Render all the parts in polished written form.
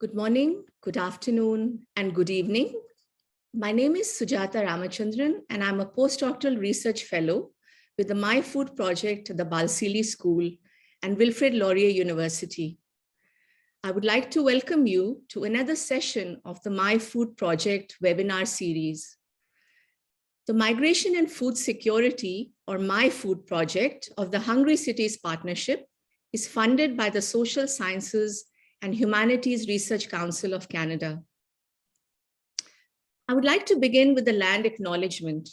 Good morning, good afternoon, and good evening. My name is Sujata Ramachandran, and I'm a postdoctoral research fellow with the My Food Project at the Balsillie School and Wilfrid Laurier University. I would like to welcome you to another session of the My Food Project webinar series. The Migration and Food Security, or My Food Project, of the Hungry Cities Partnership is funded by the Social Sciences and Humanities Research Council of Canada. I would like to begin with the land acknowledgement.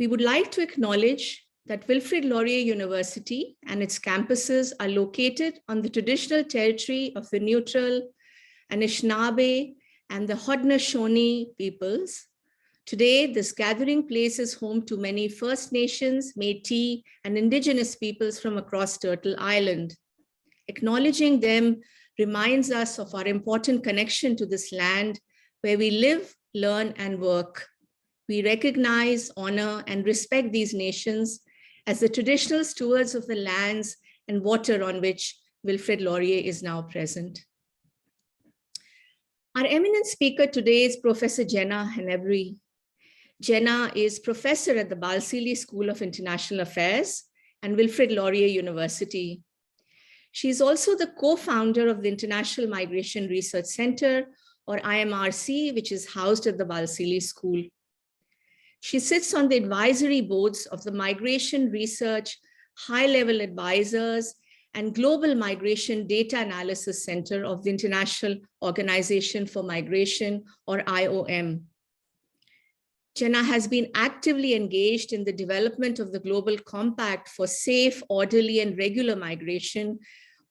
We would like to acknowledge that Wilfrid Laurier University and its campuses are located on the traditional territory of the Neutral, Anishinaabe, and the Haudenosaunee peoples. Today, this gathering place is home to many First Nations, Métis, and Indigenous peoples from across Turtle Island. Acknowledging them reminds us of our important connection to this land where we live, learn, and work. We recognize, honor, and respect these nations as the traditional stewards of the lands and water on which Wilfrid Laurier is now present. Our eminent speaker today is Professor Jenna Henabri. Jenna is professor at the Balsillie School of International Affairs and Wilfrid Laurier University. She is also the co-founder of the International Migration Research Center, or IMRC, which is housed at the Balsillie School. She sits on the advisory boards of the Migration Research High-Level Advisors and Global Migration Data Analysis Center of the International Organization for Migration, or IOM. Jenna has been actively engaged in the development of the Global Compact for Safe, Orderly, and Regular Migration,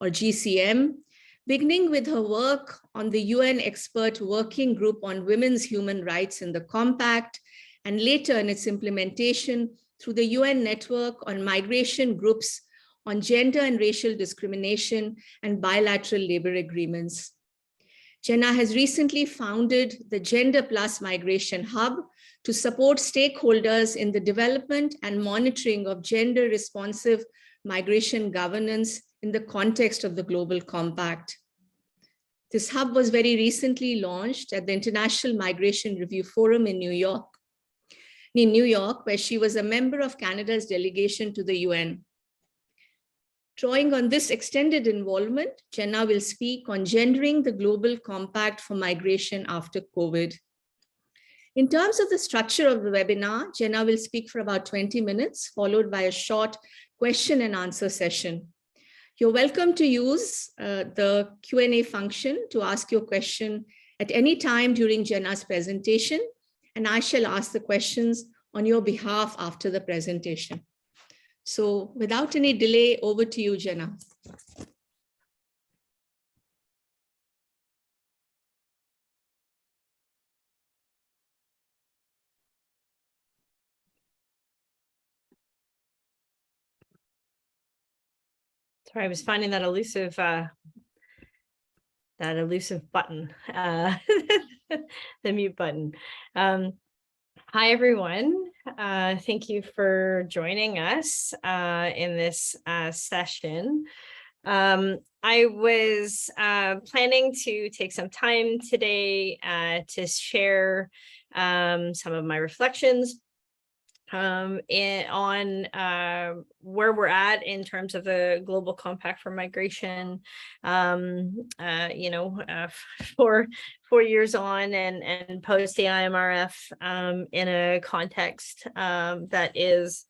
or GCM, beginning with her work on the UN Expert Working Group on Women's Human Rights in the Compact, and later in its implementation through the UN Network on Migration Groups on Gender and Racial Discrimination and Bilateral Labor Agreements. Jenna has recently founded the Gender Plus Migration Hub to support stakeholders in the development and monitoring of gender-responsive migration governance in the context of the Global Compact. This hub was very recently launched at the International Migration Review Forum in New York, where she was a member of Canada's delegation to the UN. Drawing on this extended involvement, Jenna will speak on gendering the Global Compact for Migration after COVID. In terms of the structure of the webinar, Jenna will speak for about 20 minutes, followed by a short question and answer session. You're welcome to use the Q&A function to ask your question at any time during Jenna's presentation, and I shall ask the questions on your behalf after the presentation. So without any delay, over to you, Jenna. Sorry, I was finding that elusive button, the mute button. Hi, everyone. Thank you for joining us in this session. I was planning to take some time today to share some of my reflections on where we're at in terms of the Global Compact for Migration, 4 years on and post the IMRF in a context that is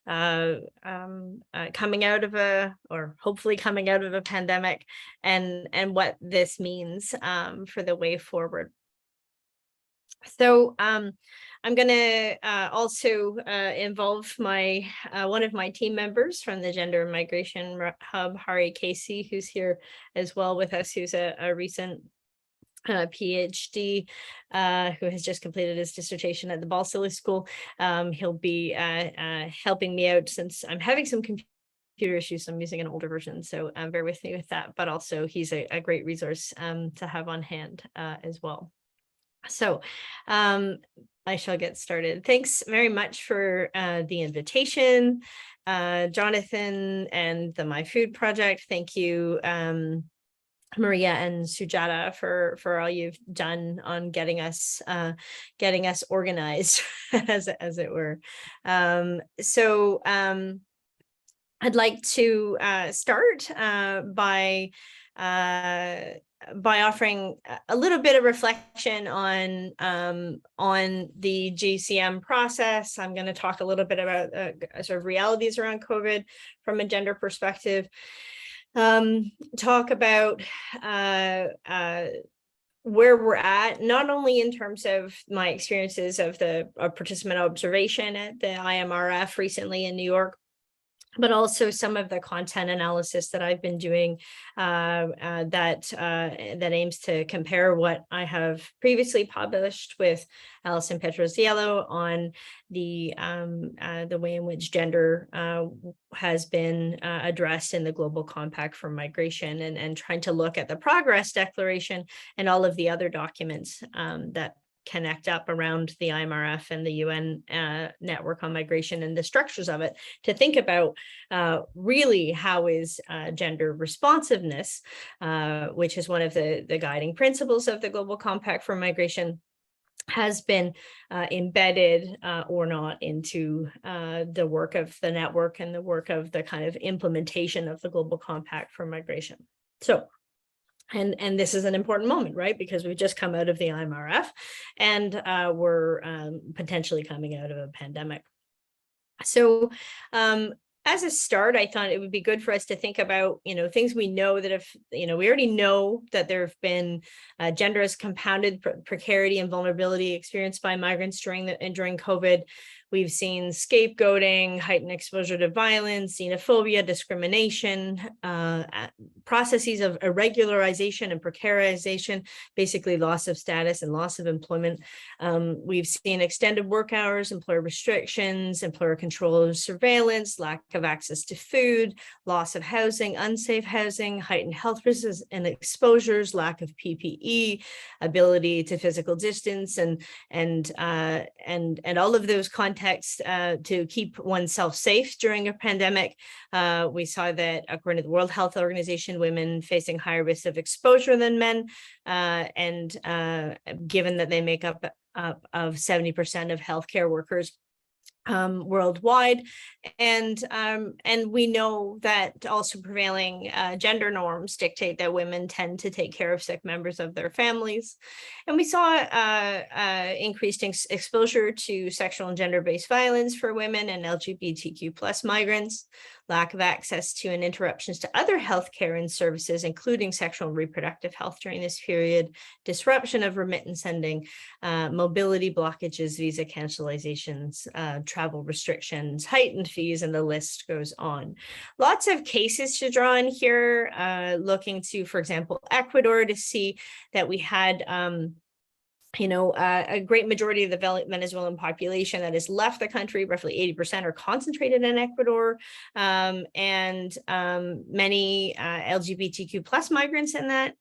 coming out of hopefully coming out of a pandemic, and what this means for the way forward. So I'm going to also involve one of my team members from the Gender and Migration Hub, Hari Casey, who's here as well with us, who's a recent PhD who has just completed his dissertation at the Balsillie School. He'll be helping me out since I'm having some computer issues. So I'm using an older version, so bear with me with that. But also he's a great resource to have on hand as well. So I shall get started. Thanks very much for the invitation, Jonathan and the My Food Project. Thank you Maria and Sujata for all you've done on getting us organized, as it were. I'd like to start by offering a little bit of reflection on the GCM process. I'm going to talk a little bit about sort of realities around COVID from a gender perspective. Talk about where we're at, not only in terms of my experiences of the participant observation at the IMRF recently in New York, but also some of the content analysis that I've been doing that aims to compare what I have previously published with Alison Petroziello on the way in which gender has been addressed in the Global Compact for Migration, and trying to look at the Progress Declaration and all of the other documents that connect up around the IMRF and the UN network on migration and the structures of it, to think about really how is gender responsiveness, which is one of the guiding principles of the Global Compact for Migration, has been embedded or not into the work of the network and the work of the kind of implementation of the Global Compact for Migration. So, and this is an important moment, right? Because we've just come out of the IMRF, and we're potentially coming out of a pandemic. So as a start, I thought it would be good for us to think about, things we know that we already know that there have been gender has compounded precarity and vulnerability experienced by migrants during COVID. We've seen scapegoating, heightened exposure to violence, xenophobia, discrimination, processes of irregularization and precarization, basically loss of status and loss of employment. We've seen extended work hours, employer restrictions, employer control, surveillance, lack of access to food, loss of housing, unsafe housing, heightened health risks and exposures, lack of PPE, ability to physical distance, and all of those contexts to keep oneself safe during a pandemic. We saw that according to the World Health Organization, women facing higher risks of exposure than men, and given that they make up of 70% of healthcare workers worldwide, and we know that also prevailing gender norms dictate that women tend to take care of sick members of their families, and we saw increased exposure to sexual and gender-based violence for women and LGBTQ plus migrants, lack of access to and interruptions to other healthcare and services, including sexual and reproductive health during this period, disruption of remittance sending, mobility blockages, visa cancelizations, travel restrictions, heightened fees, and the list goes on. Lots of cases to draw in here, looking to, for example, Ecuador, to see that we had a great majority of the Venezuelan population that has left the country, roughly 80%, are concentrated in Ecuador, and many LGBTQ plus migrants in that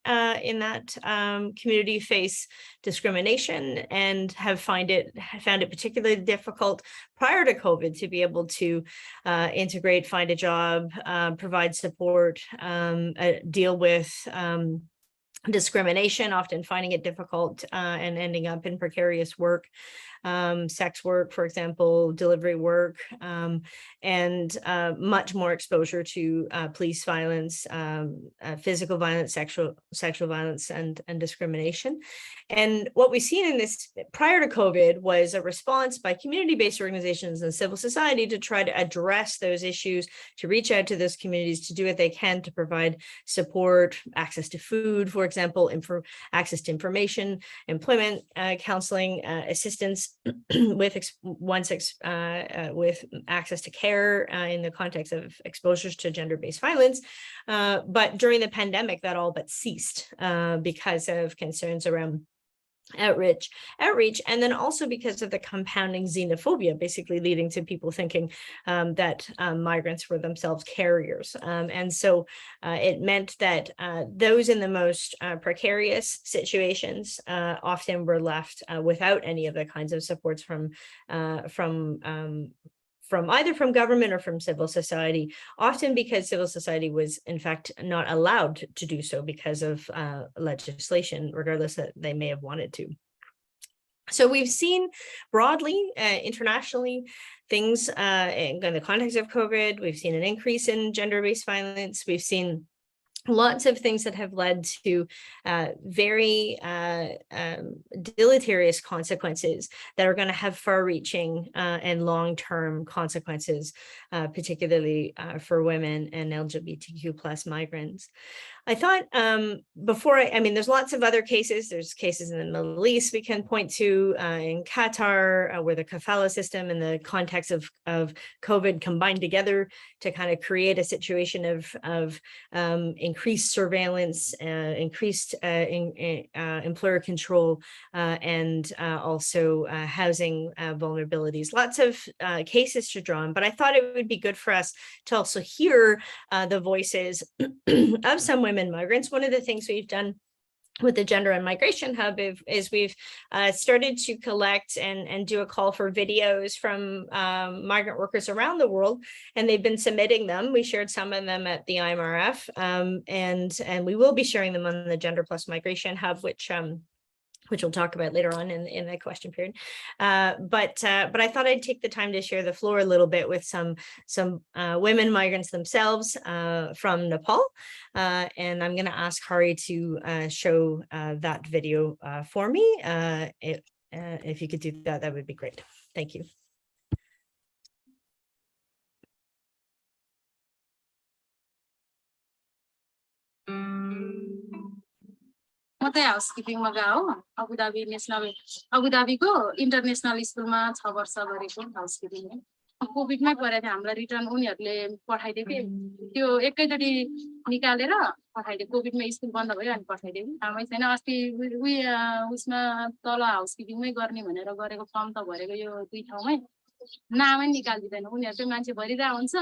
community face discrimination and have found it particularly difficult prior to COVID to be able to integrate, find a job, provide support, deal with discrimination, often finding it difficult and ending up in precarious work, sex work, for example, delivery work, and much more exposure to police violence, physical violence, sexual violence, and discrimination. And what we've seen in this prior to COVID was a response by community-based organizations and civil society to try to address those issues, to reach out to those communities, to do what they can to provide support, access to food, for example, access to information, employment, counseling, assistance with access to care in the context of exposures to gender-based violence. But during the pandemic, that all but ceased because of concerns around outreach, and then also because of the compounding xenophobia, basically leading to people thinking that migrants were themselves carriers. And so it meant that those in the most precarious situations often were left without any of the kinds of supports from either from government or from civil society, often because civil society was in fact not allowed to do so because of legislation, regardless that they may have wanted to. So we've seen broadly, internationally, things in the context of COVID. We've seen an increase in gender-based violence. We've seen lots of things that have led to very deleterious consequences that are going to have far-reaching and long-term consequences, particularly for women and LGBTQ plus migrants. I thought I mean, there's lots of other cases. There's cases in the Middle East we can point to, in Qatar, where the kafala system and the context of COVID combined together to kind of create a situation of increased surveillance, increased employer control, and also housing vulnerabilities. Lots of cases to draw on, but I thought it would be good for us to also hear the voices of some women migrants. One of the things we've done with the Gender and Migration Hub is we've started to collect and do a call for videos from migrant workers around the world, and they've been submitting them. We shared some of them at the IMRF, and we will be sharing them on the Gender Plus Migration Hub, which we'll talk about later on in the question period. But I thought I'd take the time to share the floor a little bit with some women migrants themselves from Nepal. And I'm going to ask Hari to show that video for me. If you could do that, that would be great. Thank you. म चाहिँ हाउसकिपिङमा गएको अबुधाबीको international स्कुलमा 6 वर्ष गरेको housekeeping हो कोभिडमै परेको थियो हामीलाई रिटर्न उनीहरूले पठाइदिए त्यो एकैचोटी निकालेर पठाइदिए कोभिडमै स्कुल बन्द भयो अनि पठाइदिए थामै छैन अस्ति उसमा तल हाउसकिपिङमै गर्ने भनेर गरेको फर्म त भरेको यो 2 ठाउँमै नामै निकाल्दिदैन उनीहरुकै मान्छे भरिरा हुन्छ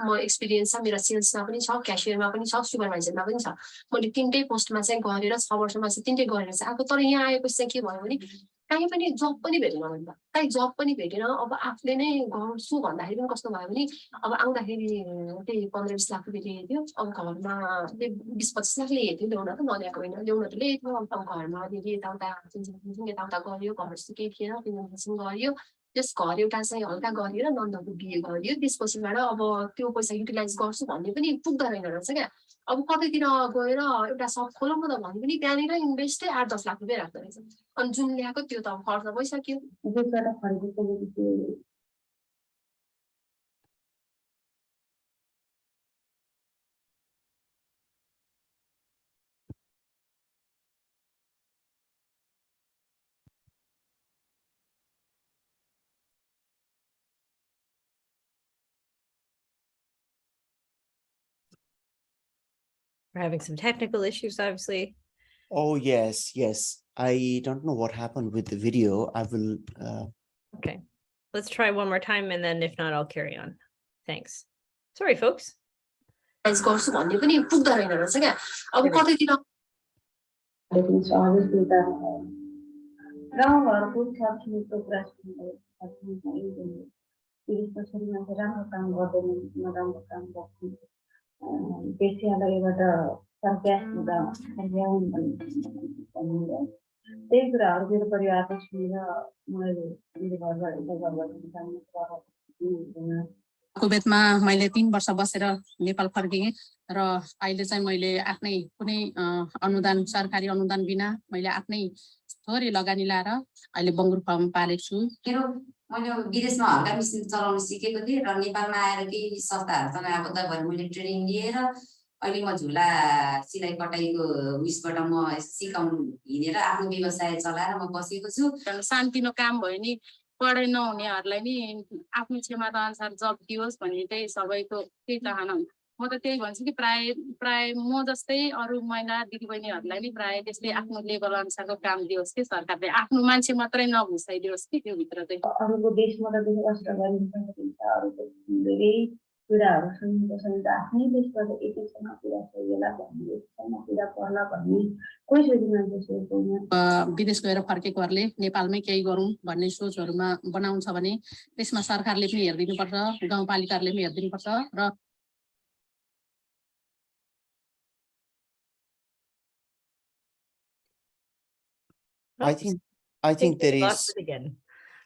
म एक्सपीरियन्स छ मेरो सेल्समा पनि छ क्याशियरमा पनि छ सुपरभाइजरमा पनि छ मैले तीनटै पोस्टमा चाहिँ गरेर 6 वर्षमा चाहिँ तीनटै गरेर चाहिँ आको तर यहाँ आएपछि चाहिँ के भयो भने काहीँ पनि जब पनि भेटेन भन्दा काहीँ जब पनि भेटेन अब आफूले नै गर्छु भन्दाखेरि पनि कस्तो भयो भने अब आउँदाखेरि त्यही 15-20 लाख रुपैयाँ दिएको थियो अब घरमा त्यही 20-25 लाख लिएको थियो ल्याउन त नल्याएको होइन ल्याउन त ल्याएको थियो अब घरमा दिदी यताउता यताउता गऱ्यो घर जस्तो केही थिएन तिनीहरूसँग गऱ्यो त्यस घर एउटा चाहिँ हल्का गरेर नन्दको बिहे गरियो त्यसपछिबाट अब त्यो पैसा युटिलाइज गर्छु भन्ने पनि पुग्दैन रहेछ क्या अब कतैतिर गएर एउटा सप खोलौँ न त भने पनि त्यहाँनिर इन्भेस्टै 8-10 लाख रुपैयाँ राख्दो रहेछ अनि जुन ल्याएको त्यो त खर्च भइसक्यो देशबाट खरिदेको We're having some technical issues, obviously. Oh, yes. I don't know what happened with the video. I will... Okay, let's try one more time, and then if not, I'll carry on. Thanks. Sorry, folks. गर्छु भन्ने पनि पुग्दैन रहेछ क्या अब कतैतिर गाउँघरको छरछिमेकको कुरा सुन्दै त्यसपछि मान्छे राम्रो काम गर्दैन नराम्रो काम गर्छ देशयालयबाट सरकार हुँदा त्यही कुराहरू मेरो परिवारको सुनेर मैले मेरो घरबाट कोभिडमा मैले 3 वर्ष बसेर नेपाल फर्किएँ र अहिले चाहिँ मैले आफ्नै कुनै अनुदान सरकारी अनुदान बिना मैले आफ्नै थोरै लगानी लाएर अहिले बङ्गुर फार्म पालेको छु मैले विदेशमा हल्का मिसिन चलाउन सिकेको थिएँ र नेपालमा आएर केही संस्थाहरूसँग आबद्ध भएर मैले ट्रेनिङ लिएर अहिले म झुला सिलाइ कटाइको उइसबाट म सिकाउनु हिँडेर आफ्नो व्यवसाय चलाएर म बसेको छु शान्तिनो काम भयो नि पढाइ नहुनेहरूलाई नि आफ्नो क्षमता अनुसार जब दियोस् भन्ने चाहिँ सबैको त्यही चाहना हुन्छ म त त्यही भन्छु कि प्राय म जस्तै अरू महिला दिदीबहिनीहरूलाई नि प्राय त्यस्तै आफ्नो लेभल अनुसारको काम दियोस् कि सरकारले आफ्नो मान्छे मात्रै नघुसाइदियोस् कि त्यो भित्र चाहिँ अरूको देशमा त धेरै कष्ट गरिन्छ अरूको धेरै कुराहरू सुनेको छन् त आफ्नै देशबाट यतिसम्म कुरा सकिएला भन्ने यतिसम्म कुरा पर्ला भन्ने कोही मान्छे सोच्दैन। विदेश गएर फर्केकोहरूले नेपालमै केही गरौँ भन्ने सोचहरूमा बनाउँछ भने त्यसमा सरकारले पनि हेरिदिनुपर्छ, गाउँपालिकाहरूले पनि हेरिदिनुपर्छ र I think there lost is, it again.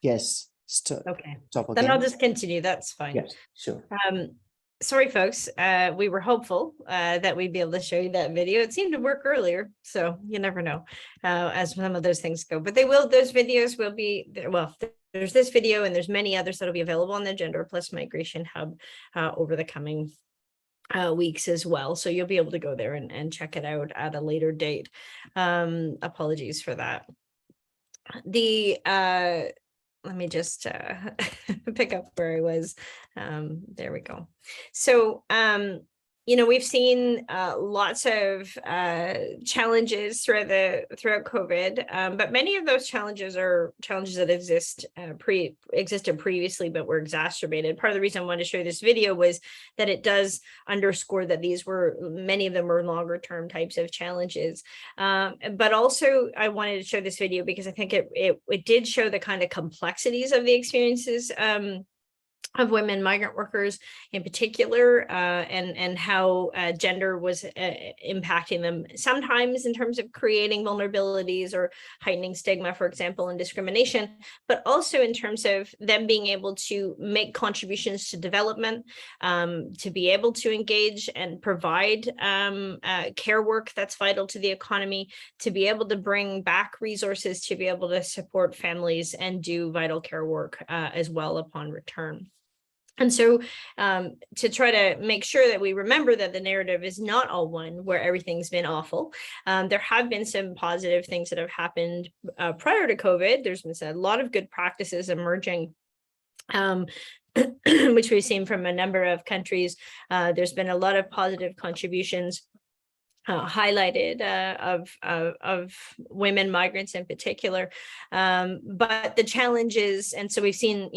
yes, Okay, stop then again. I'll just continue. That's fine. Yes, sure. Sorry, folks. We were hopeful that we'd be able to show you that video. It seemed to work earlier, so you never know as some of those things go. But they will; those videos will be there. Well, there's this video, and there's many others that'll be available on the Gender Plus Migration Hub over the coming weeks as well. So you'll be able to go there and check it out at a later date. Apologies for that. Let me just pick up where I was. There we go. So, we've seen lots of challenges throughout COVID, but many of those challenges are challenges that existed previously, but were exacerbated. Part of the reason I wanted to show you this video was that it does underscore that many of them were longer term types of challenges. But also I wanted to show this video because I think it did show the kind of complexities of the experiences of women migrant workers in particular, and how gender was impacting them, sometimes in terms of creating vulnerabilities or heightening stigma, for example, and discrimination, but also in terms of them being able to make contributions to development, to be able to engage and provide care work that's vital to the economy, to be able to bring back resources, to be able to support families and do vital care work as well upon return. And so to try to make sure that we remember that the narrative is not all one where everything's been awful. There have been some positive things that have happened prior to COVID. There's been a lot of good practices emerging, which we've seen from a number of countries. There's been a lot of positive contributions highlighted of women migrants in particular, but the challenges, and so we've seen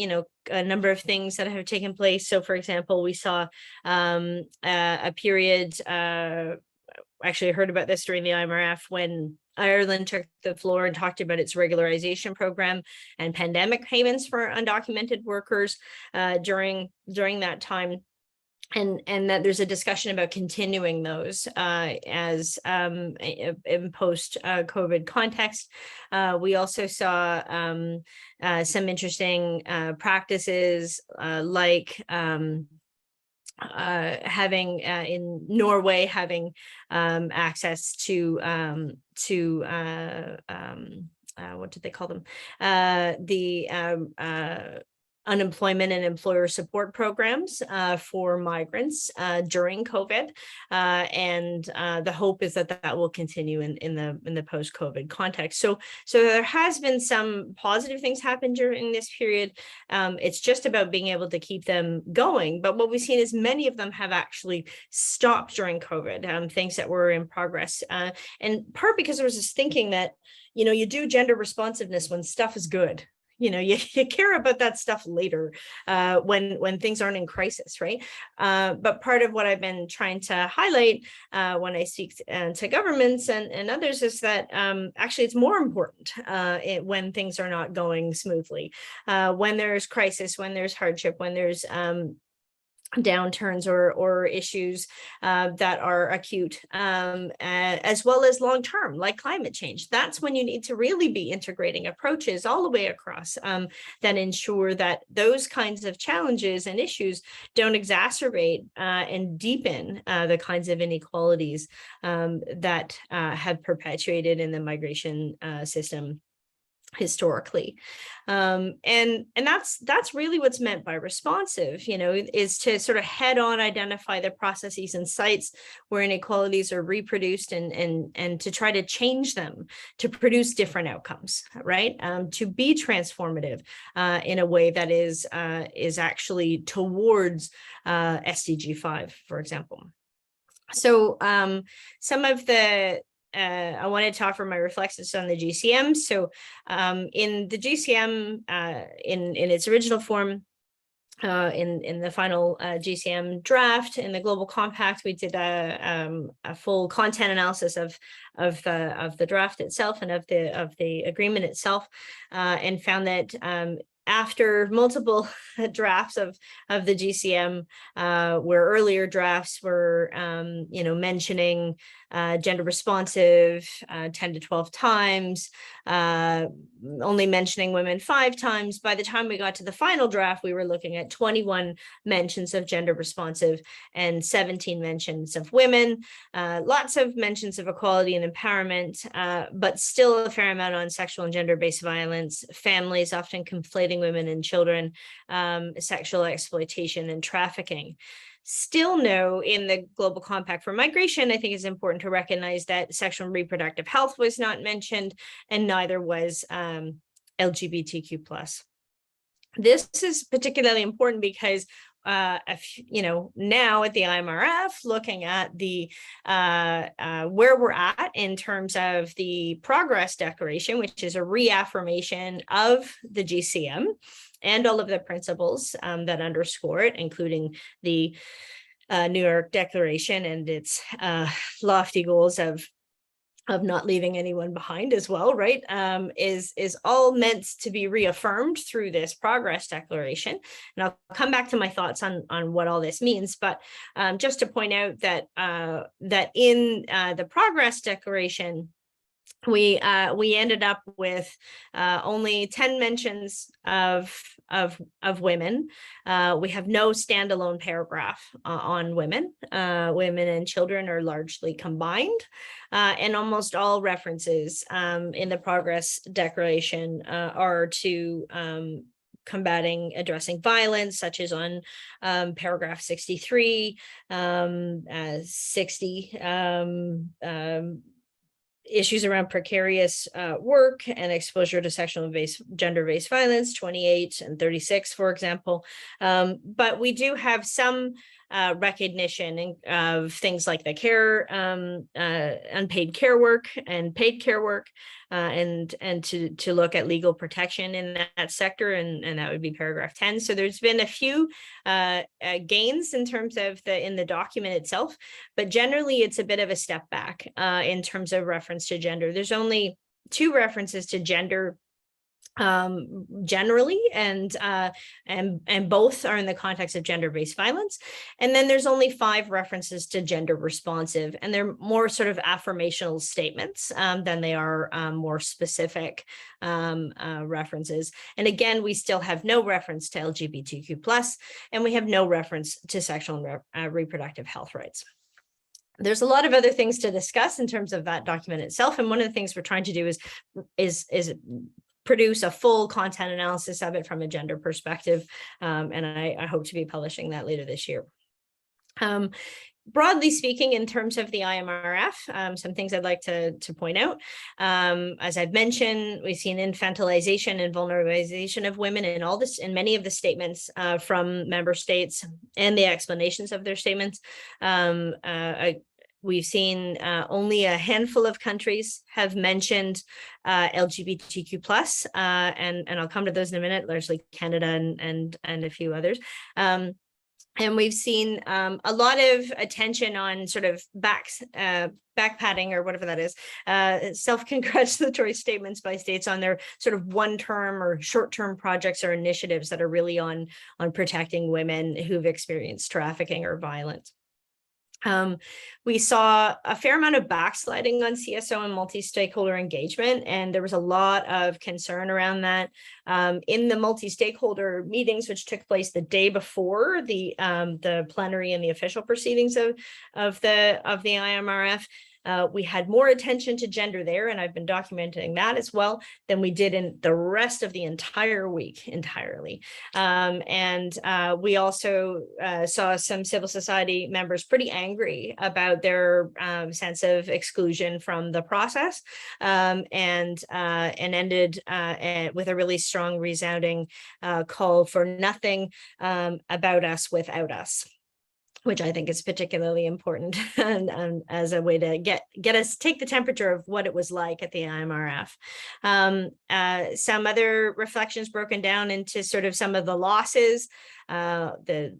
a number of things that have taken place. So for example, we saw a period, actually I heard about this during the IMRF when Ireland took the floor and talked about its regularisation program and pandemic payments for undocumented workers during that time. And that there's a discussion about continuing those as in post-COVID context. We also saw some interesting practices like having in Norway having access to what did they call them? The unemployment and employer support programs for migrants during COVID, and the hope is that that will continue in the post-COVID context. So there has been some positive things happen during this period. It's just about being able to keep them going. But what we've seen is many of them have actually stopped during COVID, things that were in progress, and part because there was this thinking that you do gender responsiveness when stuff is good. You care about that stuff later when things aren't in crisis, right? But part of what I've been trying to highlight when I speak to governments and others is that actually it's more important when things are not going smoothly, when there's crisis, when there's hardship, when there's downturns or issues that are acute, as well as long-term, like climate change. That's when you need to really be integrating approaches all the way across that ensure that those kinds of challenges and issues don't exacerbate and deepen the kinds of inequalities that have perpetuated in the migration system historically. And that's really what's meant by responsive, is to sort of head on identify the processes and sites where inequalities are reproduced and to try to change them to produce different outcomes, right? To be transformative in a way that is actually towards SDG 5, for example. So some of the I wanted to offer my reflections on the GCM. So in the GCM, in its original form, in the final GCM draft. In the Global Compact, we did a full content analysis of the draft itself and of the agreement itself, and found that after multiple drafts of the GCM, where earlier drafts were mentioning gender responsive 10 to 12 times, only mentioning women 5 times. By the time we got to the final draft, we were looking at 21 mentions of gender responsive and 17 mentions of women, lots of mentions of equality and empowerment, but still a fair amount on sexual and gender-based violence, families, often conflating women and children, sexual exploitation and trafficking. Still no, in the Global Compact for Migration, I think it's important to recognize that sexual and reproductive health was not mentioned, and neither was LGBTQ+. This is particularly important because now at the IMRF, looking at the where we're at in terms of the Progress Declaration, which is a reaffirmation of the GCM and all of the principles that underscore it, including the New York Declaration and its lofty goals of not leaving anyone behind as well, right, is all meant to be reaffirmed through this Progress Declaration. And I'll come back to my thoughts on what all this means, but just to point out that that in the Progress Declaration, we ended up with only 10 mentions of women. We have no standalone paragraph on women. Women and children are largely combined, and almost all references in the Progress Declaration are to addressing violence, such as on paragraph 63, 60, issues around precarious work and exposure to sexual and gender-based violence, 28 and 36, for example. But we do have some recognition of things like the unpaid care work and paid care work, and to look at legal protection in that sector, and that would be paragraph 10. So there's been a few gains in terms of in the document itself, but generally it's a bit of a step back in terms of reference to gender. There's only 2 references to gender generally, and both are in the context of gender-based violence. And then there's only 5 references to gender responsive, and they're more sort of affirmational statements than they are more specific references. And again, we still have no reference to LGBTQ+, and we have no reference to sexual and reproductive health rights. There's a lot of other things to discuss in terms of that document itself, and one of the things we're trying to do is produce a full content analysis of it from a gender perspective, and I hope to be publishing that later this year. Broadly speaking, in terms of the IMRF, some things I'd like to point out. As I've mentioned, we've seen infantilization and vulnerabilization of women in many of the statements from member states and the explanations of their statements. We've seen only a handful of countries have mentioned LGBTQ+, and I'll come to those in a minute, largely Canada and a few others. And we've seen a lot of attention on sort of backpatting, or whatever that is, self-congratulatory statements by states on their sort of one-term or short-term projects or initiatives that are really on protecting women who've experienced trafficking or violence. We saw a fair amount of backsliding on CSO and multi-stakeholder engagement, and there was a lot of concern around that. In the multi-stakeholder meetings, which took place the day before the plenary and the official proceedings of the IMRF, we had more attention to gender there, and I've been documenting that as well, than we did in the rest of the entire week entirely. And we also saw some civil society members pretty angry about their sense of exclusion from the process, and ended with a really strong resounding call for nothing about us without us. which I think is particularly important and as a way to get us take the temperature of what it was like at the IMRF. Some other reflections broken down into sort of some of the losses, the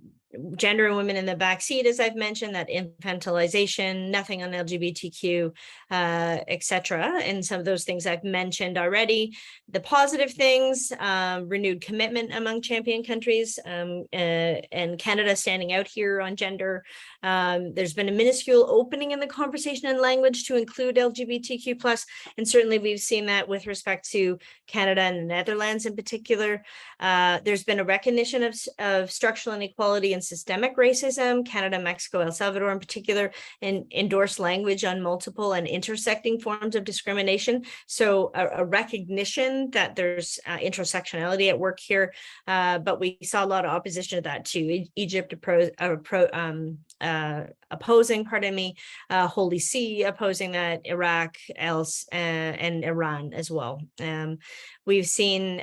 gender and women in the backseat, as I've mentioned, that infantilization, nothing on LGBTQ, etc. And some of those things I've mentioned already. The positive things, renewed commitment among champion countries, and Canada standing out here on gender. There's been a minuscule opening in the conversation and language to include LGBTQ+, and certainly we've seen that with respect to Canada and the Netherlands in particular. There's been a recognition of structural inequality and systemic racism. Canada, Mexico, El Salvador in particular, and endorsed language on multiple and intersecting forms of discrimination. So a recognition that there's intersectionality at work here, but we saw a lot of opposition to that too. Egypt opposing, Holy See opposing that, Iraq, and Iran as well. We've seen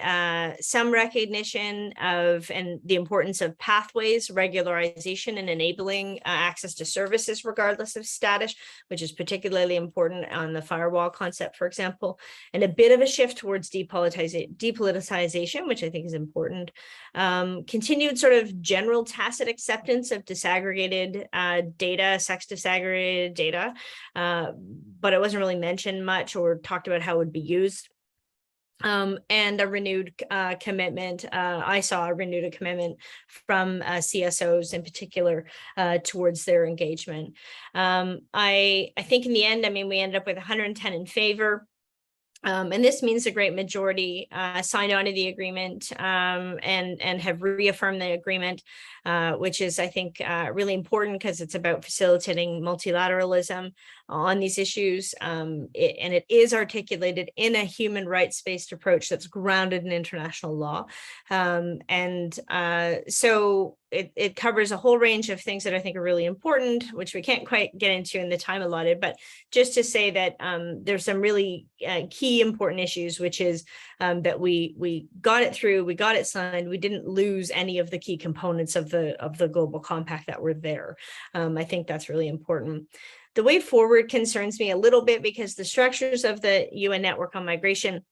some recognition of and the importance of pathways, regularization, and enabling access to services regardless of status, which is particularly important on the firewall concept, for example, and a bit of a shift towards depoliticization, which I think is important. Continued sort of general tacit acceptance of disaggregated data, sex disaggregated data, but it wasn't really mentioned much or talked about how it would be used. And a renewed commitment. I saw a renewed commitment from CSOs in particular towards their engagement. I think in the end, I mean, we ended up with 110 in favor. And this means a great majority signed on to the agreement and have reaffirmed the agreement, which is, I think, really important because it's about facilitating multilateralism on these issues. And it is articulated in a human rights-based approach that's grounded in international law. So it covers a whole range of things that I think are really important, which we can't quite get into in the time allotted, but just to say that there's some really key important issues, which is that we got it through, we got it signed, we didn't lose any of the key components of the global compact that were there. I think that's really important. The way forward concerns me a little bit because the structures of the UN Network on Migration,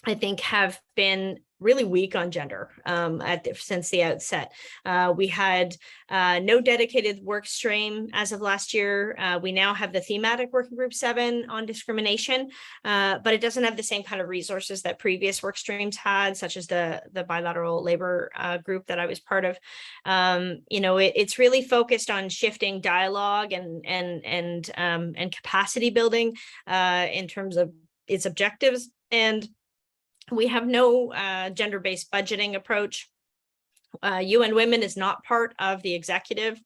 I think, have been really weak on gender since the outset. We had no dedicated work stream as of last year. We now have the thematic working group 7 on discrimination, but it doesn't have the same kind of resources that previous work streams had, such as the bilateral labor group that I was part of. It's really focused on shifting dialogue and capacity building in terms of its objectives. And we have no gender-based budgeting approach. UN Women is not part of the executive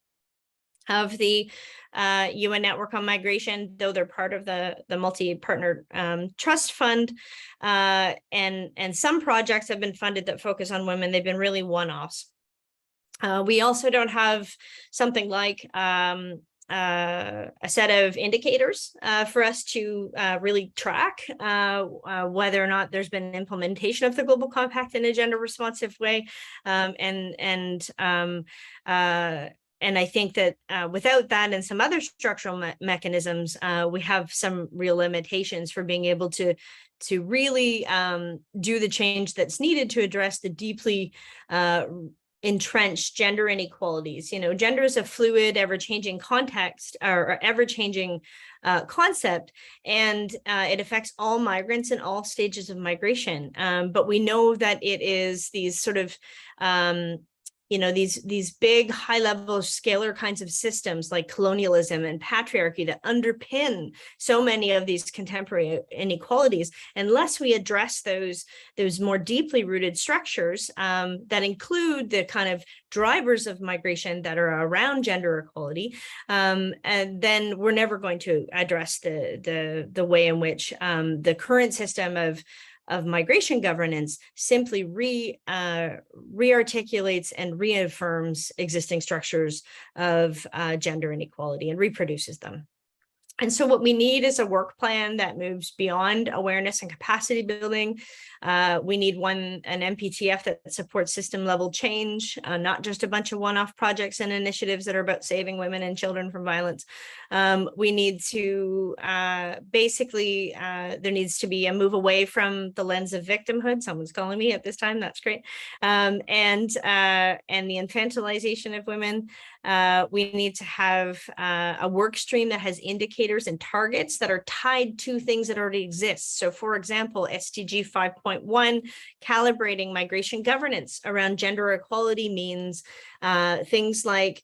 of the UN Network on Migration, though they're part of the multi-partner trust fund. And some projects have been funded that focus on women. They've been really one-offs. We also don't have something like a set of indicators for us to really track whether or not there's been implementation of the Global Compact in a gender-responsive way. And I think that without that and some other structural mechanisms, we have some real limitations for being able to really do the change that's needed to address the deeply entrenched gender inequalities. Gender is a fluid, ever-changing context or ever-changing concept, and it affects all migrants in all stages of migration. But we know that it is these sort of these big high-level scalar kinds of systems like colonialism and patriarchy that underpin so many of these contemporary inequalities. Unless we address those more deeply rooted structures that include the kind of drivers of migration that are around gender equality, and then we're never going to address the way in which the current system of migration governance simply re-articulates and reaffirms existing structures of gender inequality and reproduces them. And so what we need is a work plan that moves beyond awareness and capacity building. We need an MPTF that supports system level change, not just a bunch of one-off projects and initiatives that are about saving women and children from violence. We need to basically, there needs to be a move away from the lens of victimhood. Someone's calling me at this time, that's great. And the infantilization of women. We need to have a work stream that has indicators and targets that are tied to things that already exist. So for example, SDG 5.1, calibrating migration governance around gender equality means things like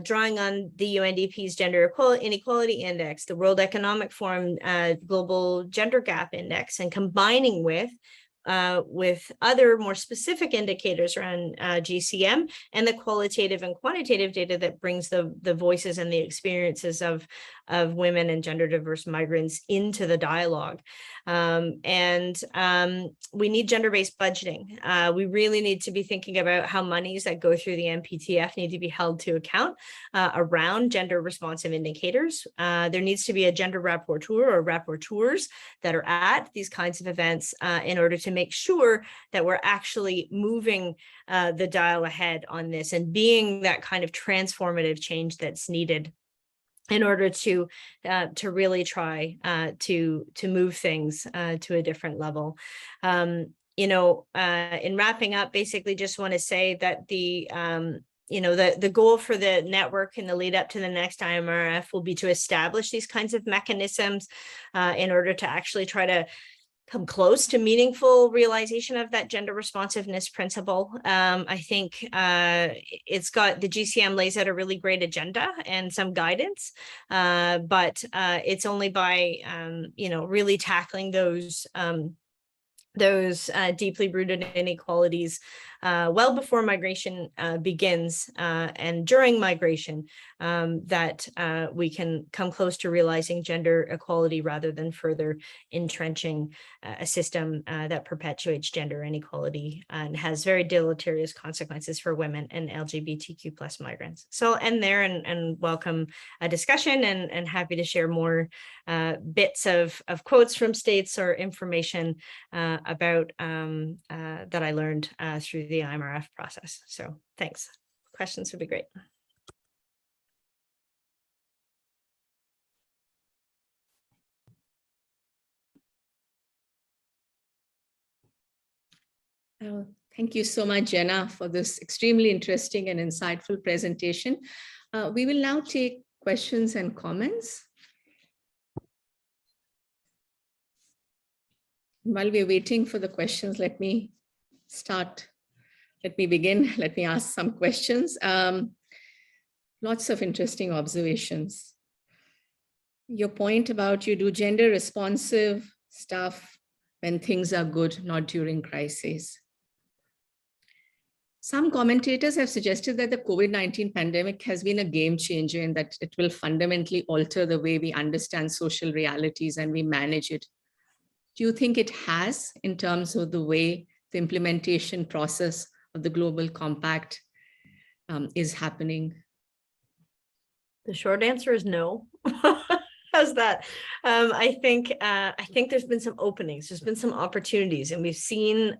drawing on the UNDP's Gender Inequality Index, the World Economic Forum Global Gender Gap Index, and combining with other more specific indicators around GCM and the qualitative and quantitative data that brings the voices and the experiences of women and gender diverse migrants into the dialogue. We need gender-based budgeting. We really need to be thinking about how monies that go through the MPTF need to be held to account around gender responsive indicators. There needs to be a gender rapporteur or rapporteurs that are at these kinds of events in order to make sure that we're actually moving the dial ahead on this and being that kind of transformative change that's needed in order to really try to move things to a different level. In wrapping up, basically just want to say that the goal for the network in the lead up to the next IMRF will be to establish these kinds of mechanisms in order to actually try to come close to meaningful realization of that gender responsiveness principle. I think it's got, the GCM lays out a really great agenda and some guidance, but it's only by, really tackling those deeply rooted inequalities well before migration begins and during migration that we can come close to realizing gender equality rather than further entrenching a system that perpetuates gender inequality and has very deleterious consequences for women and LGBTQ plus migrants. So I'll end there and welcome a discussion and happy to share more bits of quotes from states or information about that I learned through the IMRF process. So thanks. Questions would be great. Thank you so much, Jenna, for this extremely interesting and insightful presentation. We will now take questions and comments. While we're waiting for the questions, let me begin. Let me ask some questions. Lots of interesting observations. Your point about you do gender responsive stuff when things are good, not during crises. Some commentators have suggested that the COVID-19 pandemic has been a game changer in that it will fundamentally alter the way we understand social realities and we manage it. Do you think it has, in terms of the way the implementation process of the Global Compact is happening? The short answer is no. How's that? I think there's been some openings, there's been some opportunities, and we've seen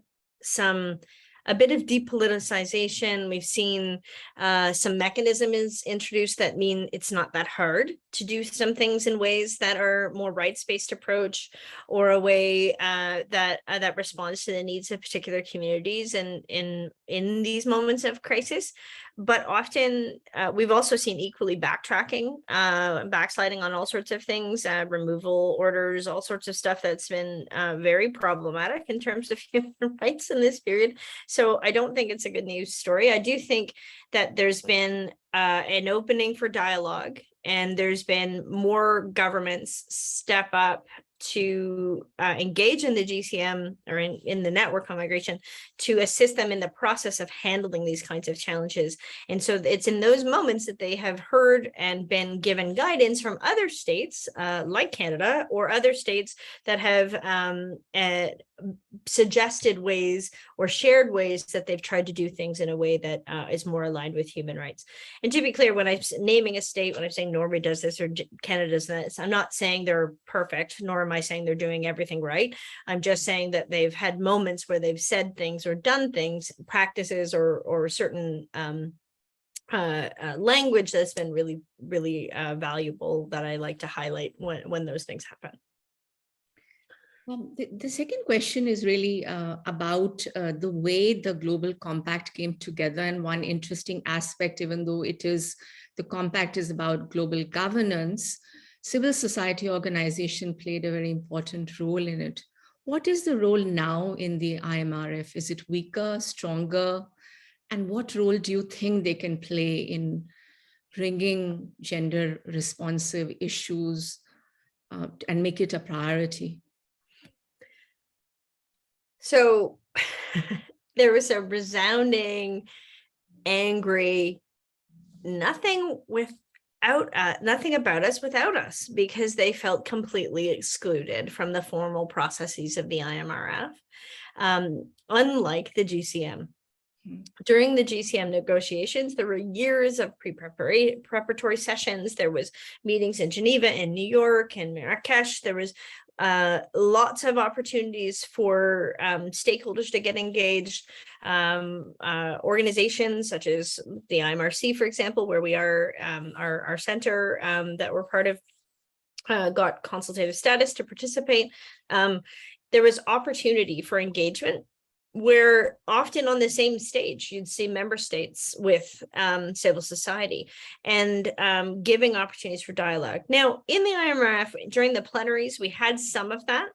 a bit of depoliticization. We've seen some mechanisms introduced that mean it's not that hard to do some things in ways that are more rights-based approach, or a way that responds to the needs of particular communities and in these moments of crisis. But often we've also seen equally backtracking, backsliding on all sorts of things, removal orders, all sorts of stuff that's been very problematic in terms of human rights in this period. So I don't think it's a good news story. I do think that there's been an opening for dialogue, and there's been more governments step up to engage in the GCM or in the network on migration to assist them in the process of handling these kinds of challenges. And so it's in those moments that they have heard and been given guidance from other states like Canada or other states that have suggested ways or shared ways that they've tried to do things in a way that is more aligned with human rights. And to be clear, when I'm naming a state, when I'm saying Norway does this or Canada does this, I'm not saying they're perfect, nor am I saying they're doing everything right. I'm just saying that they've had moments where they've said things or done things, practices or certain language that's been really, really valuable that I like to highlight when those things happen. The second question is really about the way the Global Compact came together. And one interesting aspect, even though the compact is about global governance, civil society organization played a very important role in it. What is the role now in the IMRF? Is it weaker, stronger? And what role do you think they can play in bringing gender responsive issues and make it a priority? So there was a resounding, angry, nothing about us without us, because they felt completely excluded from the formal processes of the IMRF, unlike the GCM. During the GCM negotiations, there were years of preparatory sessions. There was meetings in Geneva, in New York, and Marrakesh. There was lots of opportunities for stakeholders to get engaged. Organizations such as the IMRC, for example, where we are, our center that we're part of, got consultative status to participate. There was opportunity for engagement, where often on the same stage, you'd see member states with civil society and giving opportunities for dialogue. Now, in the IMRF, during the plenaries, we had some of that.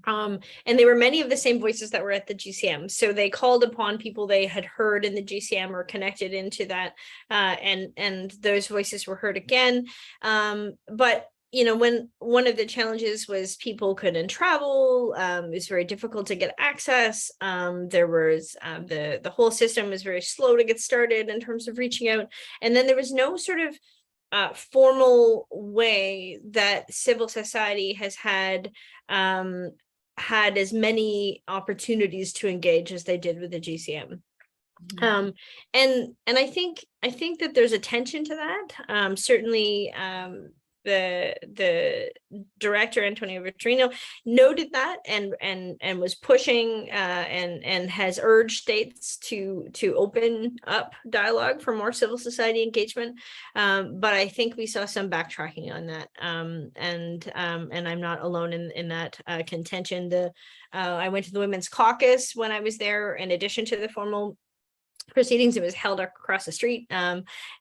And they were many of the same voices that were at the GCM. So they called upon people they had heard in the GCM or connected into that, and those voices were heard again. But you know, when one of the challenges was people couldn't travel, it was very difficult to get access. There was the whole system was very slow to get started in terms of reaching out. And then there was no sort of formal way that civil society has had as many opportunities to engage as they did with the GCM. And I think that there's attention to that. Certainly, the director Antonio Vitorino noted that and was pushing and has urged states to open up dialogue for more civil society engagement. But I think we saw some backtracking on that, and I'm not alone in that contention. I went to the Women's Caucus when I was there. In addition to the formal proceedings, it was held across the street,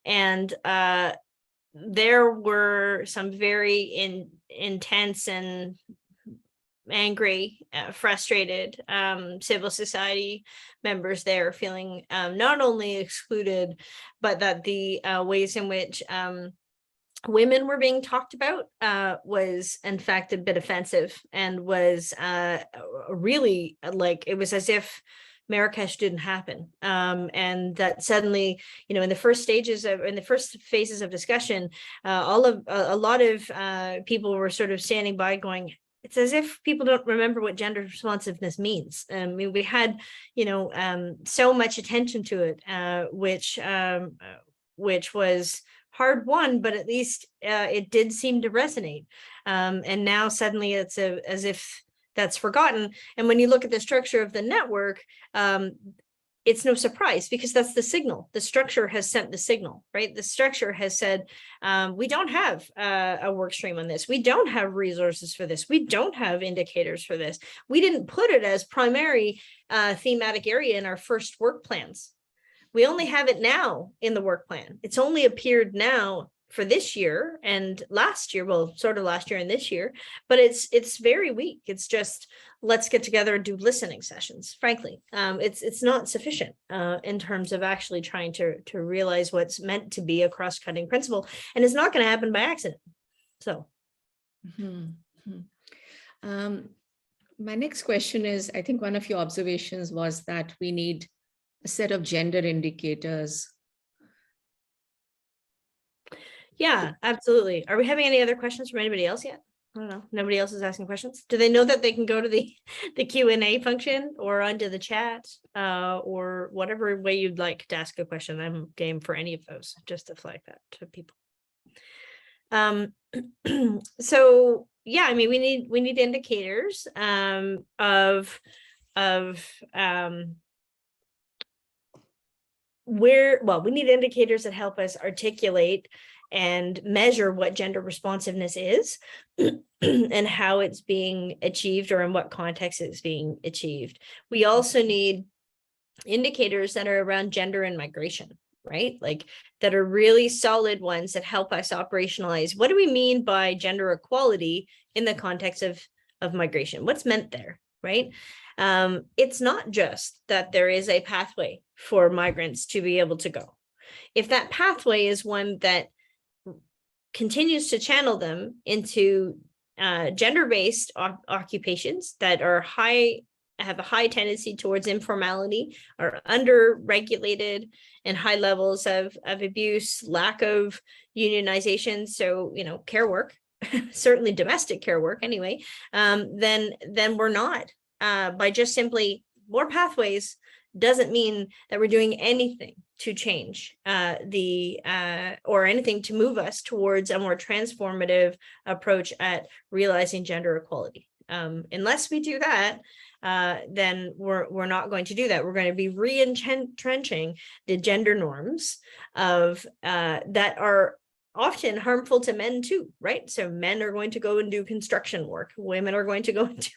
and there were some very intense and angry, frustrated civil society members there, feeling not only excluded, but that the ways in which women were being talked about was in fact a bit offensive, and was really like, it was as if Marrakesh didn't happen, and that suddenly, you know, in the first phases of discussion, a lot of people were sort of standing by, going, it's as if people don't remember what gender responsiveness means. I mean, we had, you know, so much attention to it, which was hard won, but at least it did seem to resonate. And now suddenly it's as if that's forgotten. And when you look at the structure of the network, it's no surprise, because that's the signal. The structure has sent the signal, right? The structure has said, we don't have a work stream on this. We don't have resources for this. We don't have indicators for this. We didn't put it as primary thematic area in our first work plans. We only have it now in the work plan. It's only appeared now for this year and last year, well, sort of last year and this year, but it's very weak. It's just, let's get together and do listening sessions. Frankly, it's not sufficient in terms of actually trying to realize what's meant to be a cross-cutting principle, and it's not going to happen by accident. So. My next question is, I think one of your observations was that we need a set of gender indicators. Yeah, absolutely. Are we having any other questions from anybody else yet? I don't know. Nobody else is asking questions. Do they know that they can go to the Q&A function or onto the chat or whatever way you'd like to ask a question? I'm game for any of those, just to flag that to people. So yeah, I mean, we need indicators we need indicators that help us articulate and measure what gender responsiveness is and how it's being achieved or in what context it's being achieved. We also need indicators that are around gender and migration, right? Like that are really solid ones that help us operationalize. What do we mean by gender equality in the context of migration? What's meant there, right? It's not just that there is a pathway for migrants to be able to go. If that pathway is one that continues to channel them into gender-based occupations that are have a high tendency towards informality, are under-regulated, and high levels of abuse, lack of unionization, so care work, certainly domestic care work anyway, then we're not. By just simply more pathways doesn't mean that we're doing anything to change or anything to move us towards a more transformative approach at realizing gender equality. Unless we do that, then we're not going to do that. We're going to be re-entrenching the gender norms of that are often harmful to men too, right? So men are going to go and do construction work. Women are going to go and do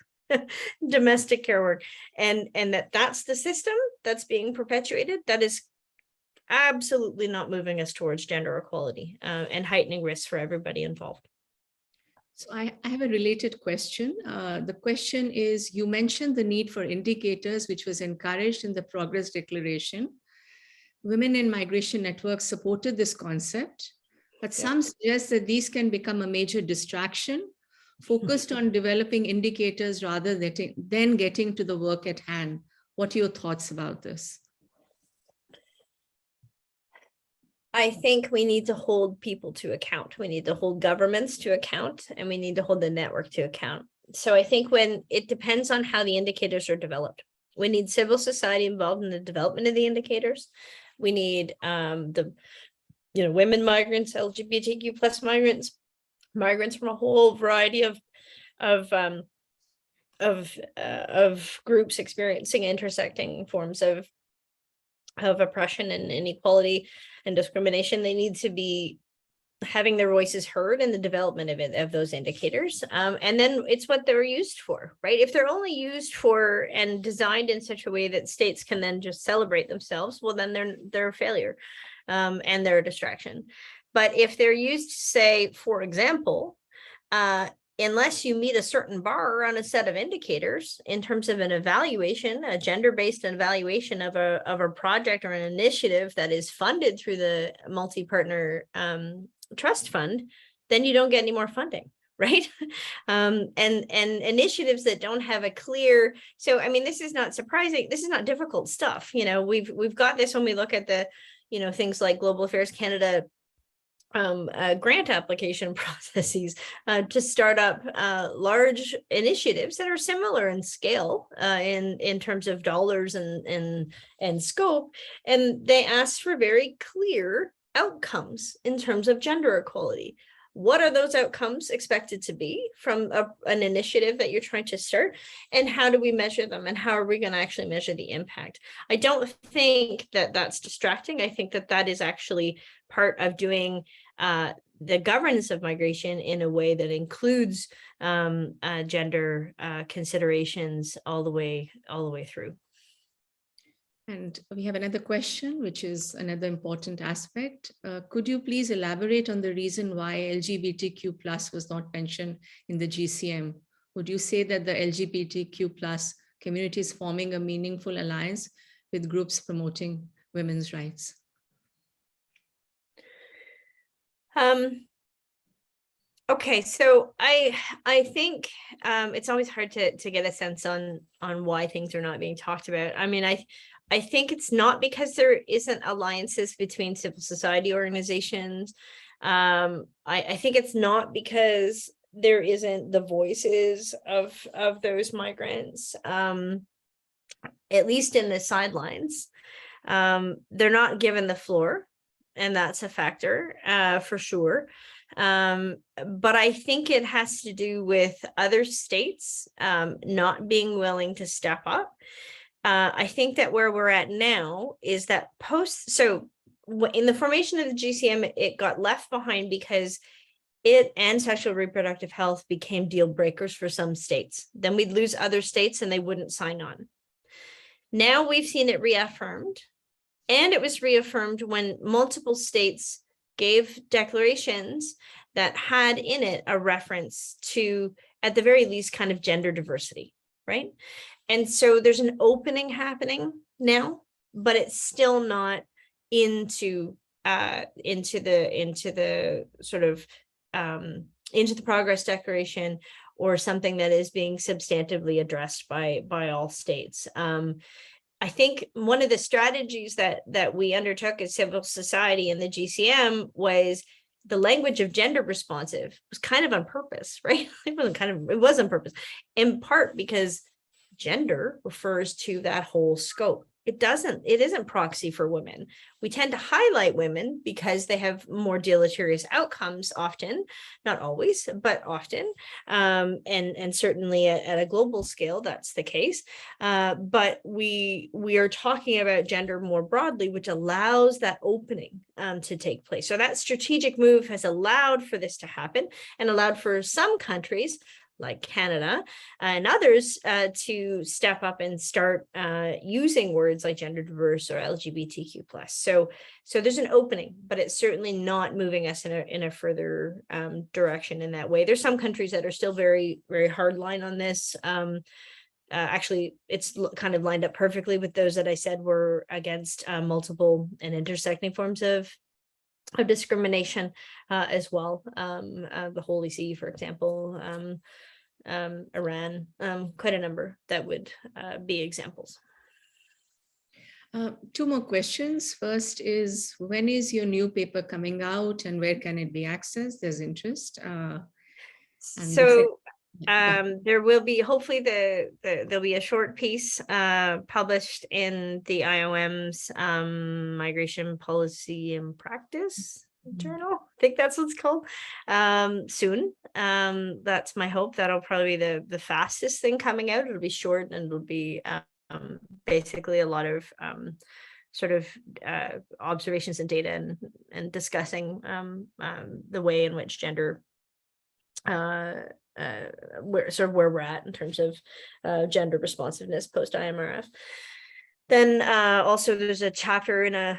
domestic care work, and that's the system that's being perpetuated. That is absolutely not moving us towards gender equality and heightening risks for everybody involved. So I have a related question. The question is, you mentioned the need for indicators, which was encouraged in the Progress Declaration. Women in migration networks supported this concept, but some suggest that these can become a major distraction, focused on developing indicators rather than getting to the work at hand. What are your thoughts about this? I think we need to hold people to account. We need to hold governments to account, and we need to hold the network to account. So I think when it depends on how the indicators are developed. We need civil society involved in the development of the indicators. We need the women migrants, LGBTQ plus migrants from a whole variety of groups experiencing intersecting forms of oppression and inequality and discrimination. They need to be having their voices heard in the development of those indicators. And then it's what they're used for, right? If they're only used for and designed in such a way that states can then just celebrate themselves, well, then they're a failure and they're a distraction. But if they're used to say, for example, unless you meet a certain bar on a set of indicators in terms of an evaluation, a gender-based evaluation of a project or an initiative that is funded through the multi-partner trust fund, then you don't get any more funding, right? And initiatives that don't have a clear, so I mean, this is not surprising. This is not difficult stuff. We've got this when we look at the, things like Global Affairs Canada grant application processes to start up large initiatives that are similar in scale in terms of dollars and scope, and they ask for very clear outcomes in terms of gender equality. What are those outcomes expected to be from an initiative that you're trying to start, and how do we measure them, and how are we going to actually measure the impact? I don't think that that's distracting. I think that that is actually part of doing the governance of migration in a way that includes gender considerations all the way through. And we have another question, which is another important aspect. Could you please elaborate on the reason why LGBTQ plus was not mentioned in the GCM? Would you say that the LGBTQ plus community is forming a meaningful alliance with groups promoting women's rights? Okay, so I think it's always hard to get a sense on why things are not being talked about. I mean, I think it's not because there isn't alliances between civil society organizations. I think it's not because there isn't the voices of those migrants, at least in the sidelines. They're not given the floor, and that's a factor for sure. But I think it has to do with other states not being willing to step up. I think that where we're at now is that in the formation of the GCM, it got left behind because it and sexual reproductive health became deal breakers for some states. Then we'd lose other states and they wouldn't sign on. Now we've seen it reaffirmed, and it was reaffirmed when multiple states gave declarations that had in it a reference to, at the very least, kind of gender diversity, right? And so there's an opening happening now, but it's still not into the sort of into the progress declaration or something that is being substantively addressed by all states. I think one of the strategies that we undertook as civil society in the GCM was the language of gender responsive was kind of on purpose, right? It was on purpose, in part because gender refers to that whole scope. It isn't proxy for women. We tend to highlight women because they have more deleterious outcomes often, not always, but often. And certainly at a global scale, that's the case. But we are talking about gender more broadly, which allows that opening to take place. So that strategic move has allowed for this to happen and allowed for some countries like Canada and others to step up and start using words like gender diverse or LGBTQ+. So there's an opening, but it's certainly not moving us in a further direction in that way. There's some countries that are still very, very hard line on this. Actually, it's kind of lined up perfectly with those that I said were against multiple and intersecting forms of discrimination as well. The Holy See, for example, Iran, quite a number that would be examples. Two more questions. First is, when is your new paper coming out and where can it be accessed? There's interest. There will be, hopefully there'll be a short piece published in the IOM's Migration Policy and Practice journal. I think that's what it's called, soon. That's my hope. That'll probably be the fastest thing coming out. It'll be short and it'll be basically a lot of sort of observations and data and discussing the way in which gender where we're at in terms of gender responsiveness post IMRF. Then also there's a chapter in a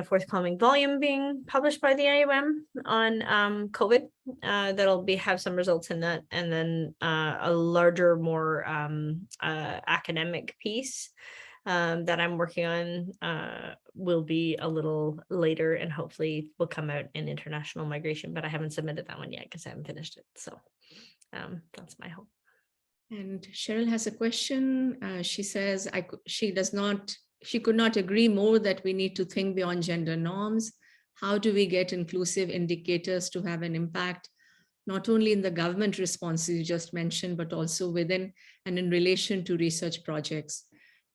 forthcoming volume being published by the IOM on COVID that'll have some results in that, and then a larger, more academic piece that I'm working on will be a little later and hopefully will come out in international migration, but I haven't submitted that one yet because I haven't finished it. So that's my hope. And Cheryl has a question. She says she could not agree more that we need to think beyond gender norms. How do we get inclusive indicators to have an impact, not only in the government responses you just mentioned, but also within and in relation to research projects?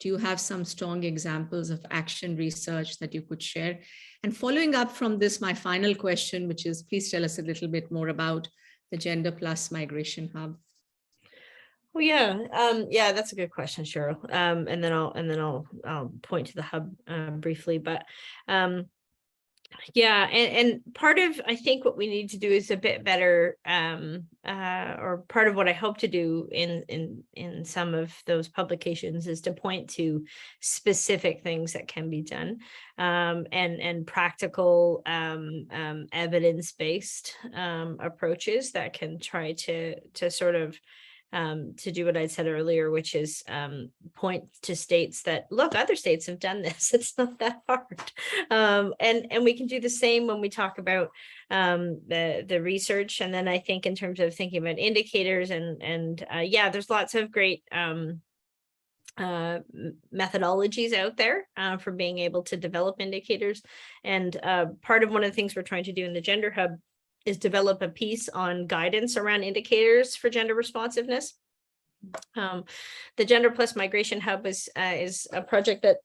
Do you have some strong examples of action research that you could share? And following up from this, my final question, which is, please tell us a little bit more about the Gender Plus Migration Hub. Oh yeah, that's a good question, Cheryl. And then I'll point to the hub briefly, but yeah, and part of, I think what we need to do is a bit better, or part of what I hope to do in some of those publications is to point to specific things that can be done, and practical evidence-based approaches that can try to sort of to do what I said earlier, which is point to states that, look, other states have done this. It's not that hard. And we can do the same when we talk about the research. And then I think in terms of thinking about indicators and yeah, there's lots of great methodologies out there for being able to develop indicators. And part of one of the things we're trying to do in the Gender Hub is develop a piece on guidance around indicators for gender responsiveness. The Gender Plus Migration Hub is a project that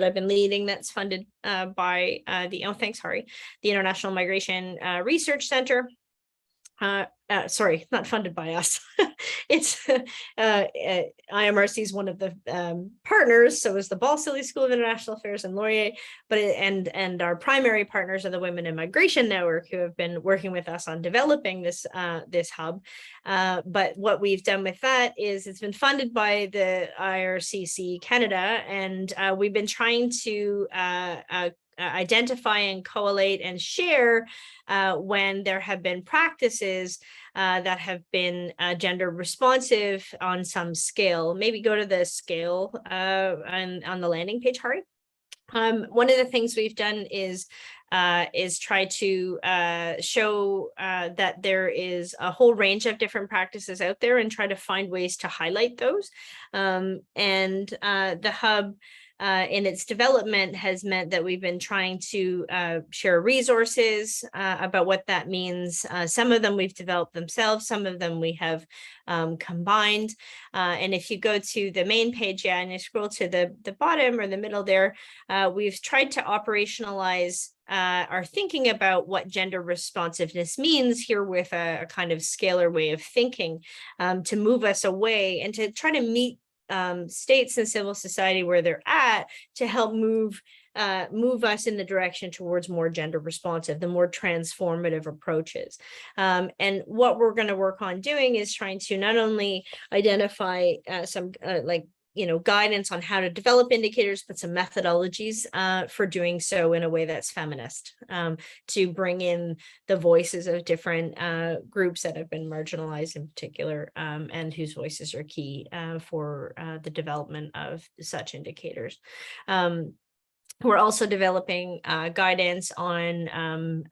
I've been leading, that's funded by the International Migration Research Center. Sorry, not funded by us. It's IMRC is one of the partners, so is the Balsillie School of International Affairs and Laurier, but and our primary partners are the Women in Migration Network, who have been working with us on developing this this hub. But what we've done with that is it's been funded by the IRCC Canada, and we've been trying to identify and collate and share when there have been practices that have been gender responsive on some scale. Maybe go to the scale on the landing page, Hari. One of the things we've done is try to show that there is a whole range of different practices out there and try to find ways to highlight those. And the hub in its development has meant that we've been trying to share resources about what that means. Some of them we've developed themselves, some of them we have combined. And if you go to the main page, and you scroll to the bottom or the middle there, we've tried to operationalize our thinking about what gender responsiveness means here with a kind of scalar way of thinking to move us away and to try to meet states and civil society where they're at to help move us in the direction towards more gender responsive, the more transformative approaches. And what we're going to work on doing is trying to not only identify some guidance on how to develop indicators, but some methodologies for doing so in a way that's feminist, to bring in the voices of different groups that have been marginalized in particular, and whose voices are key for the development of such indicators. We're also developing guidance on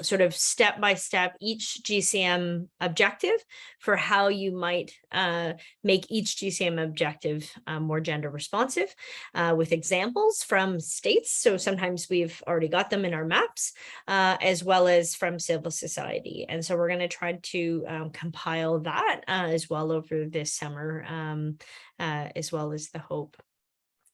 sort of step-by-step each GCM objective for how you might make each GCM objective more gender responsive with examples from states. So sometimes we've already got them in our maps, as well as from civil society. And so we're going to try to compile that as well over this summer, as well as the hope,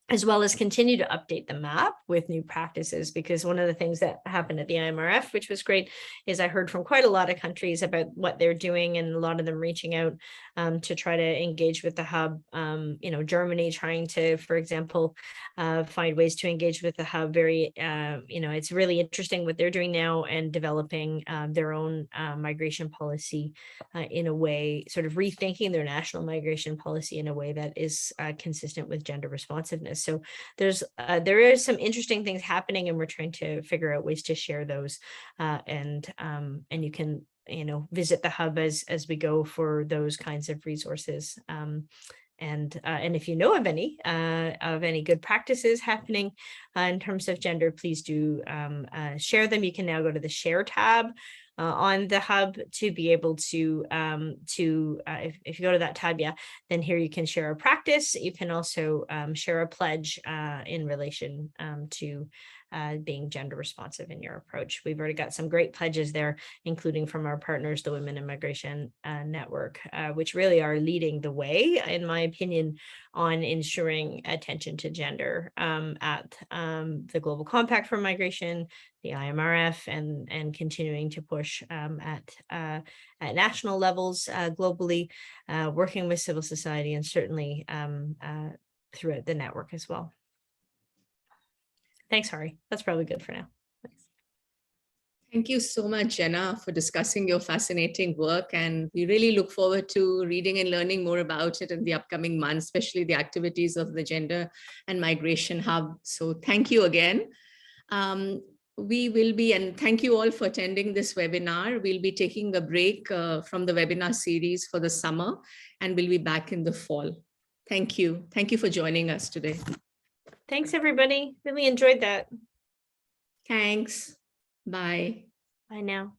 as well as continue to update the map with new practices, because one of the things that happened at the IMRF, which was great, is I heard from quite a lot of countries about what they're doing, and a lot of them reaching out to try to engage with the hub. Germany trying to, for example, find ways to engage with the hub. Very, it's really interesting what they're doing now and developing their own migration policy in a way, sort of rethinking their national migration policy in a way that is consistent with gender responsiveness. So there is some interesting things happening, and we're trying to figure out ways to share those. And you can visit the hub as we go for those kinds of resources. And if you know of any good practices happening in terms of gender, please do share them. You can now go to the share tab on the hub to be able to if you go to that tab, then here you can share a practice. You can also share a pledge in relation to being gender responsive in your approach. We've already got some great pledges there, including from our partners, the Women in Migration Network, which really are leading the way, in my opinion, on ensuring attention to gender at the Global Compact for Migration, the IMRF, and continuing to push at national levels globally, working with civil society, and certainly throughout the network as well. Thanks, Hari. That's probably good for now. Thanks. Thank you so much, Jenna, for discussing your fascinating work. And we really look forward to reading and learning more about it in the upcoming months, especially the activities of the Gender and Migration Hub. So thank you again. we will be, and thank you all for attending this webinar. We'll be taking a break from the webinar series for the summer, and we'll be back in the fall. Thank you. Thank you for joining us today. Thanks, everybody. Really enjoyed that. Thanks. Bye. Bye now.